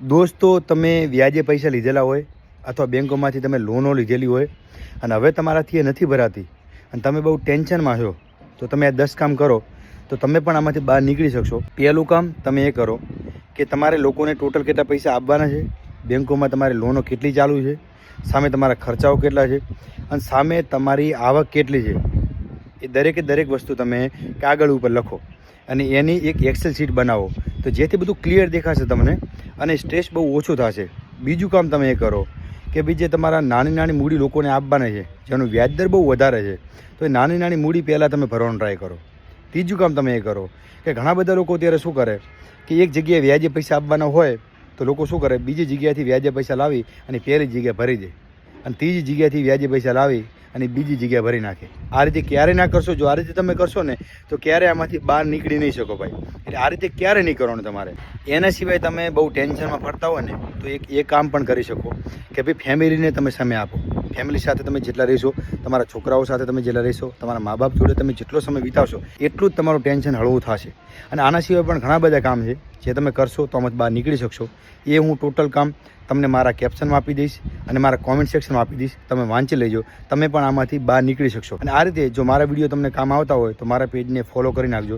દોસ્તો, તમે વ્યાજે પૈસા લીધેલા હોય અથવા બેંકોમાંથી તમે લોનો લીધેલી હોય અને હવે તમારાથી એ નથી ભરાતી અને તમે બહુ ટેન્શનમાં છો, તો તમે આ 10 કામ કરો તો તમે પણ આમાંથી બહાર નીકળી શકશો. પહેલું કામ તમે એ કરો કે તમારે લોકોને ટોટલ કેટલા પૈસા આપવાના છે, બેંકોમાં તમારે લોનો કેટલી ચાલુ છે, સામે તમારા ખર્ચાઓ કેટલા છે અને સામે તમારી આવક કેટલી છે. એ દરેક વસ્તુ તમે કાગળ ઉપર લખો અને એની એક એક્સેલ શીટ બનાવો, તો જેથી બધું ક્લિયર દેખાશે તમને અને સ્ટ્રેસ બહુ ઓછું થશે. બીજું કામ તમે એ કરો કે ભાઈ જે તમારા નાની મૂડી લોકોને આપવાના છે, જેનું વ્યાજદર બહુ વધારે છે, તો એ નાની મૂડી પહેલાં તમે ભરવાનો ટ્રાય કરો. ત્રીજું કામ તમે એ કરો કે ઘણા બધા લોકો અત્યારે શું કરે કે એક જગ્યાએ વ્યાજે પૈસા આપવાના હોય તો લોકો શું કરે, બીજી જગ્યાએથી વ્યાજે પૈસા લાવી અને પહેલી જગ્યાએ ભરી દે અને ત્રીજી જગ્યાએથી વ્યાજે પૈસા લાવી અને બીજી જગ્યાએ ભરી નાખે. આ રીતે ક્યારે ના કરશો. જો આ રીતે તમે કરશો ને તો ક્યારે આમાંથી બહાર નીકળી નહીં શકો ભાઈ. એટલે આ રીતે ક્યારે નહીં કરવાનું તમારે. એના સિવાય તમે બહુ ટેન્શનમાં પડતા હોય ને તો એ કામ પણ કરી શકો કે ભાઈ ફેમિલીને તમે સમય આપો. ફેમિલી સાથે તમે જેટલા રહેશો, તમારા છોકરાઓ સાથે તમે જેટલા રહેશો, તમારા મા બાપ જોડે તમે જેટલો સમય વિતાવશો એટલું જ તમારું ટેન્શન હળવું થશે. અને આના સિવાય પણ ઘણા બધા કામ છે જે તમે કરશો તો આમાંથી બહાર નીકળી શકશો. એ હું ટોટલ કામ તમને મારા કેપ્શનમાં આપી દઈશ અને મારા કોમેન્ટ સેક્શનમાં આપી દઈશ. તમે વાંચી લેજો, તમે પણ આમાંથી બહાર નીકળી શકશો. અને આ રીતે જો મારા વિડીયો તમને કામ આવતા હોય તો મારા પેજને ફોલો કરી નાખજો.